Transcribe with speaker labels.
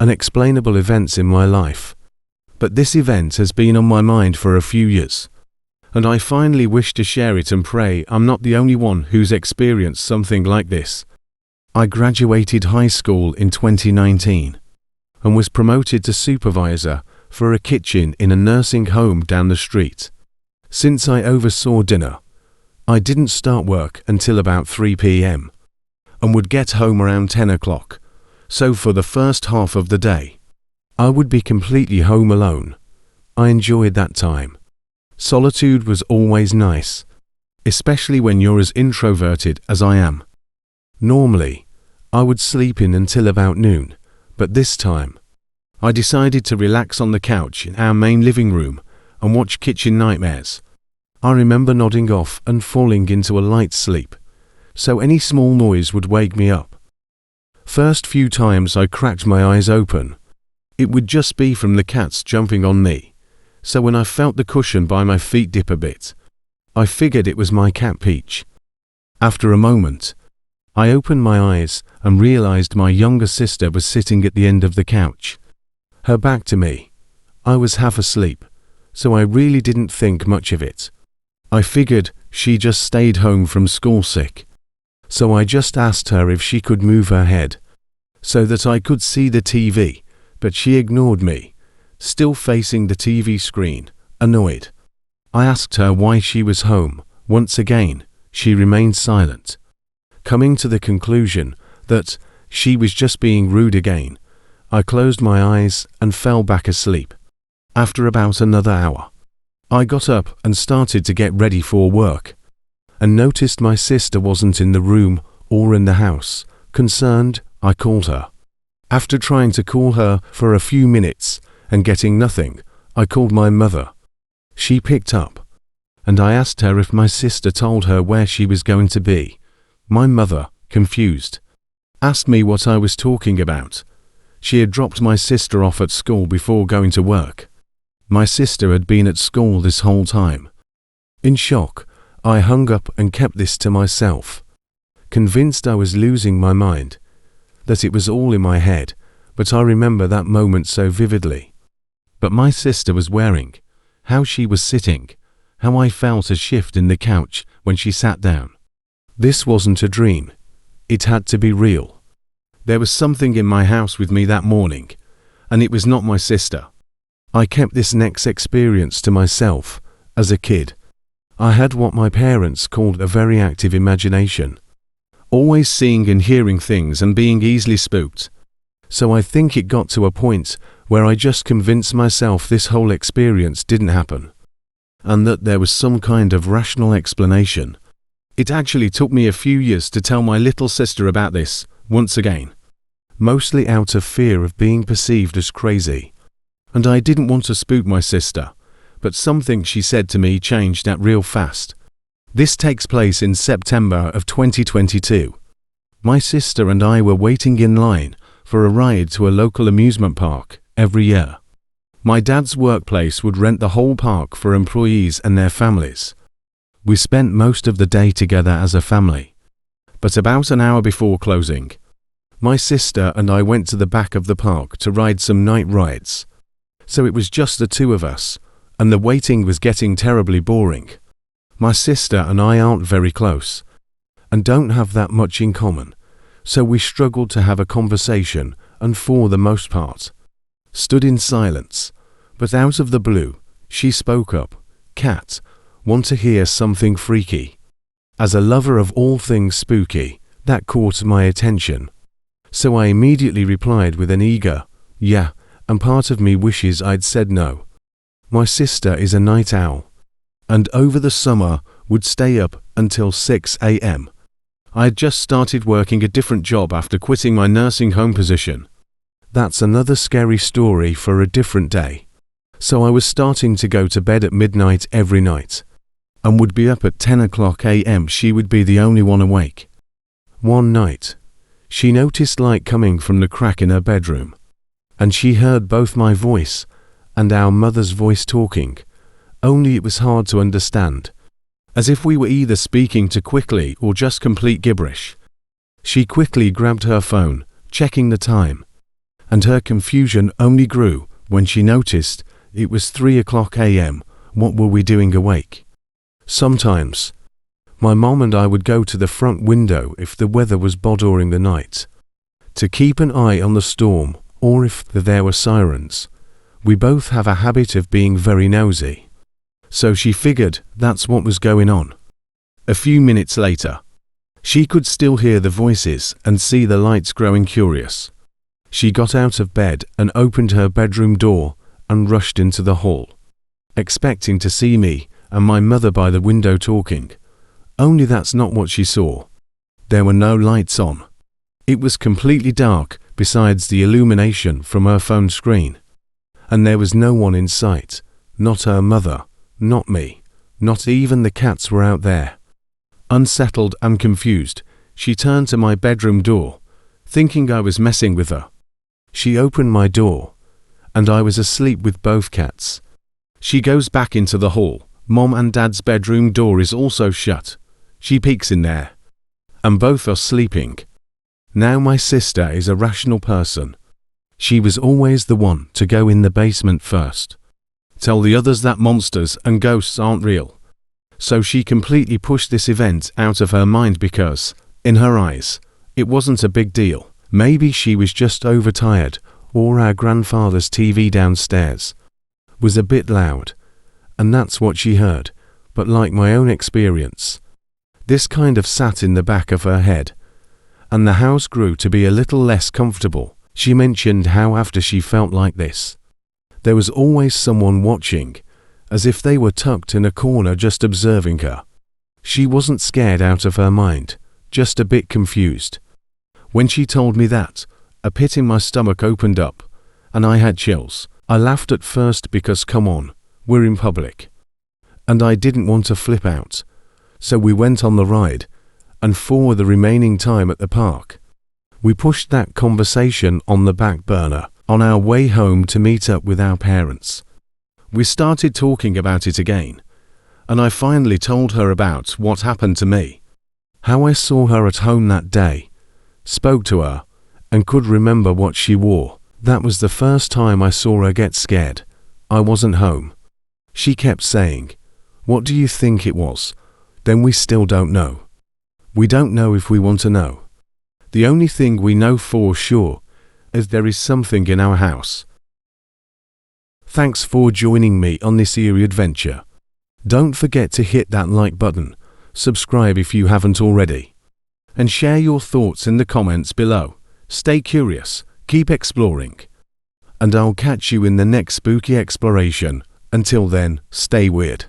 Speaker 1: unexplainable events in my life. But this event has been on my mind for a few years, and I finally wish to share it and pray I'm not the only one who's experienced something like this. I graduated high school in 2019 and was promoted to supervisor for a kitchen in a nursing home down the street. Since I oversaw dinner, I didn't start work until about 3 p.m. and would get home around 10 o'clock. So for the first half of the day, I would be completely home alone. I enjoyed that time. Solitude was always nice, especially when you're as introverted as I am. Normally, I would sleep in until about noon, but this time, I decided to relax on the couch in our main living room and watch Kitchen Nightmares. I remember nodding off and falling into a light sleep, so any small noise would wake me up. First few times I cracked my eyes open, it would just be from the cats jumping on me, so when I felt the cushion by my feet dip a bit, I figured it was my cat Peach. After a moment, I opened my eyes and realized my younger sister was sitting at the end of the couch, her back to me. I was half asleep, so I really didn't think much of it. I figured she just stayed home from school sick, so I just asked her if she could move her head so that I could see the TV, but she ignored me, still facing the TV screen, annoyed. I asked her why she was home. Once again, she remained silent, coming to the conclusion that she was just being rude again. I closed my eyes and fell back asleep. After about another hour, I got up and started to get ready for work, and noticed my sister wasn't in the room or in the house. Concerned, I called her. After trying to call her for a few minutes and getting nothing, I called my mother. She picked up, and I asked her if my sister told her where she was going to be. My mother, confused, asked me what I was talking about. She had dropped my sister off at school before going to work. My sister had been at school this whole time. In shock, I hung up and kept this to myself, convinced I was losing my mind, that it was all in my head, but I remember that moment so vividly. But my sister was wearing, how she was sitting, how I felt a shift in the couch when she sat down. This wasn't a dream. It had to be real. There was something in my house with me that morning, and it was not my sister. I kept this next experience to myself. As a kid, I had what my parents called a very active imagination, always seeing and hearing things and being easily spooked. So I think it got to a point where I just convinced myself this whole experience didn't happen, and that there was some kind of rational explanation. It actually took me a few years to tell my little sister about this, once again, mostly out of fear of being perceived as crazy. And I didn't want to spook my sister, but something she said to me changed that real fast. This takes place in September of 2022. My sister and I were waiting in line for a ride to a local amusement park every year. My dad's workplace would rent the whole park for employees and their families. We spent most of the day together as a family. But about an hour before closing, my sister and I went to the back of the park to ride some night rides. So it was just the two of us, and the waiting was getting terribly boring. My sister and I aren't very close, and don't have that much in common, so we struggled to have a conversation, and for the most part, stood in silence. But out of the blue, she spoke up. "Kat, want to hear something freaky?" As a lover of all things spooky, that caught my attention. So I immediately replied with an eager, "Yeah," and part of me wishes I'd said no. My sister is a night owl, and over the summer would stay up until 6 a.m. I had just started working a different job after quitting my nursing home position. That's another scary story for a different day. So I was starting to go to bed at midnight every night, and would be up at 10 o'clock a.m. She would be the only one awake. One night, she noticed light coming from the crack in her bedroom, and she heard both my voice and our mother's voice talking, only it was hard to understand, as if we were either speaking too quickly or just complete gibberish. She quickly grabbed her phone, checking the time. and her confusion only grew when she noticed it was 3 o'clock a.m. What were we doing awake? Sometimes, my mom and I would go to the front window if the weather was bad during the night, to keep an eye on the storm or if there were sirens. We both have a habit of being very nosy. So she figured that's what was going on. A few minutes later, she could still hear the voices and see the lights growing curious. She got out of bed and opened her bedroom door and rushed into the hall, expecting to see me and my mother by the window talking. Only that's not what she saw. There were no lights on. It was completely dark besides the illumination from her phone screen. And there was no one in sight, not her mother, not me, not even the cats were out there. Unsettled and confused, she turned to my bedroom door, thinking I was messing with her. She opened my door, and I was asleep with both cats. She goes back into the hall. Mom and Dad's bedroom door is also shut. She peeks in there, and both are sleeping. Now my sister is a rational person. She was always the one to go in the basement first. Tell the others that monsters and ghosts aren't real. So she completely pushed this event out of her mind because, in her eyes, it wasn't a big deal. Maybe she was just overtired, or our grandfather's TV downstairs was a bit loud, and that's what she heard. But like my own experience, this kind of sat in the back of her head, and the house grew to be a little less comfortable. She mentioned how after she felt like this, there was always someone watching, as if they were tucked in a corner just observing her. She wasn't scared out of her mind, just a bit confused. When she told me that, a pit in my stomach opened up, and I had chills. I laughed at first because come on, we're in public. And I didn't want to flip out. So we went on the ride, and for the remaining time at the park, we pushed that conversation on the back burner. On our way home to meet up with our parents, we started talking about it again, and I finally told her about what happened to me, how I saw her at home that day, spoke to her, and could remember what she wore. That was the first time I saw her get scared. I wasn't home. She kept saying, "What do you think it was?" Then we still don't know. We don't know if we want to know. The only thing we know for sure is there is something in our house. Thanks for joining me on this eerie adventure. Don't forget to hit that like button, subscribe if you haven't already, and share your thoughts in the comments below. Stay curious, keep exploring, and I'll catch you in the next spooky exploration. Until then, stay weird.